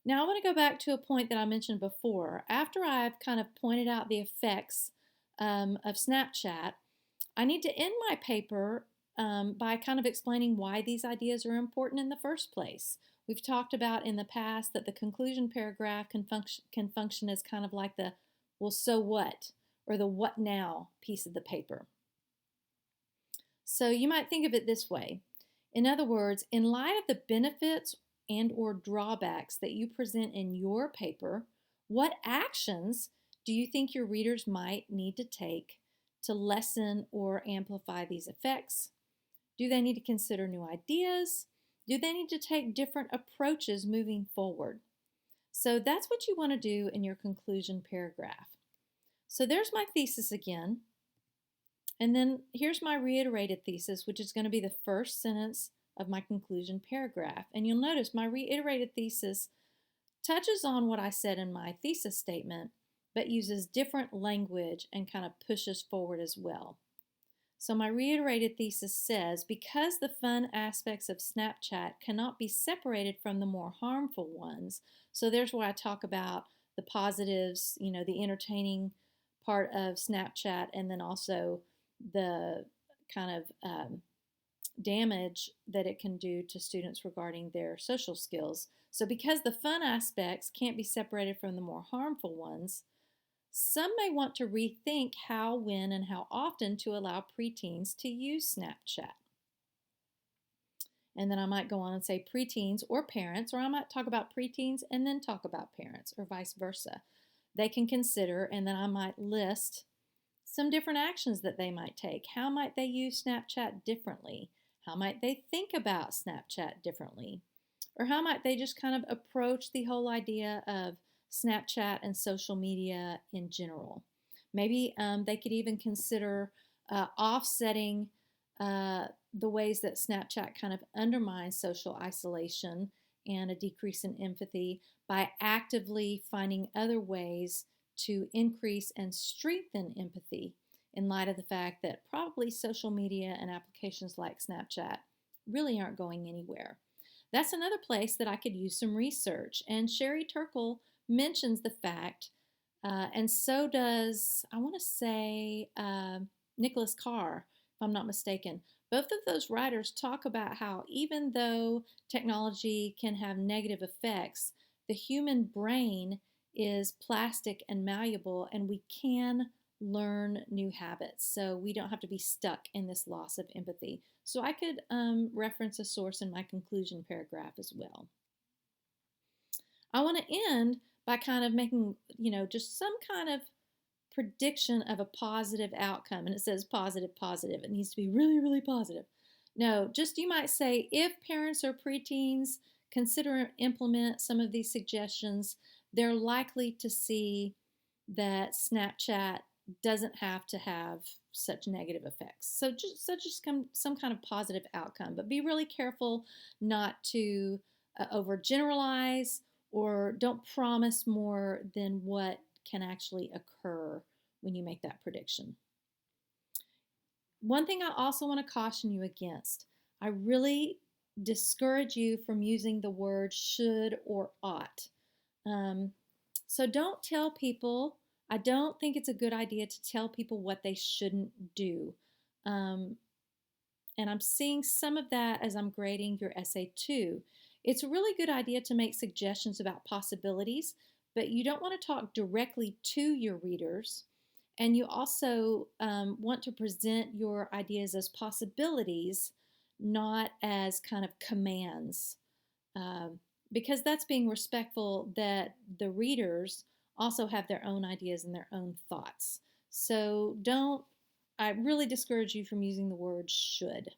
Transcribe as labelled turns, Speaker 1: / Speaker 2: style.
Speaker 1: Now, I want to go back to a point that I mentioned before. After I've kind of pointed out the effects of Snapchat, I need to end my paper by kind of explaining why these ideas are important in the first place. We've talked about in the past that the conclusion paragraph can function as kind of like the well, so what, or the what now piece of the paper. So you might think of it this way. In other words, in light of the benefits and or drawbacks that you present in your paper, what actions do you think your readers might need to take to lessen or amplify these effects? Do they need to consider new ideas? Do they need to take different approaches moving forward? So that's what you want to do in your conclusion paragraph. So there's my thesis again. And then here's my reiterated thesis, which is going to be the first sentence of my conclusion paragraph. And you'll notice my reiterated thesis touches on what I said in my thesis statement, but uses different language and kind of pushes forward as well. So my reiterated thesis says, because the fun aspects of Snapchat cannot be separated from the more harmful ones, so there's where I talk about the positives, the entertaining part of Snapchat, and then also the kind of damage that it can do to students regarding their social skills. So because the fun aspects can't be separated from the more harmful ones, some may want to rethink how, when, and how often to allow preteens to use Snapchat. And then I might go on and say preteens or parents, or I might talk about preteens and then talk about parents, or vice versa. They can consider, and then I might list some different actions that they might take. How might they use Snapchat differently? How might they think about Snapchat differently? Or how might they just kind of approach the whole idea of Snapchat and social media in general? Maybe they could even consider offsetting the ways that Snapchat kind of undermines social isolation and a decrease in empathy by actively finding other ways to increase and strengthen empathy in light of the fact that probably social media and applications like Snapchat really aren't going anywhere. That's another place that I could use some research. And Sherry Turkle mentions the fact, and so does, I want to say, Nicholas Carr, if I'm not mistaken. Both of those writers talk about how even though technology can have negative effects, the human brain is plastic and malleable, and we can learn new habits. So we don't have to be stuck in this loss of empathy. So I could reference a source in my conclusion paragraph as well. I want to end by kind of making, just some kind of prediction of a positive outcome. And it says positive, positive. It needs to be really, really positive. No, just you might say if parents or preteens consider and implement some of these suggestions, they're likely to see that Snapchat doesn't have to have such negative effects. So just some kind of positive outcome, but be really careful not to overgeneralize or don't promise more than what can actually occur when you make that prediction. One thing I also want to caution you against, I really discourage you from using the word should or ought. So don't tell people, I don't think it's a good idea to tell people what they shouldn't do. And I'm seeing some of that as I'm grading your essay too. It's a really good idea to make suggestions about possibilities, but you don't want to talk directly to your readers. And you also want to present your ideas as possibilities, not as kind of commands, because that's being respectful that the readers also have their own ideas and their own thoughts. So I really discourage you from using the word should.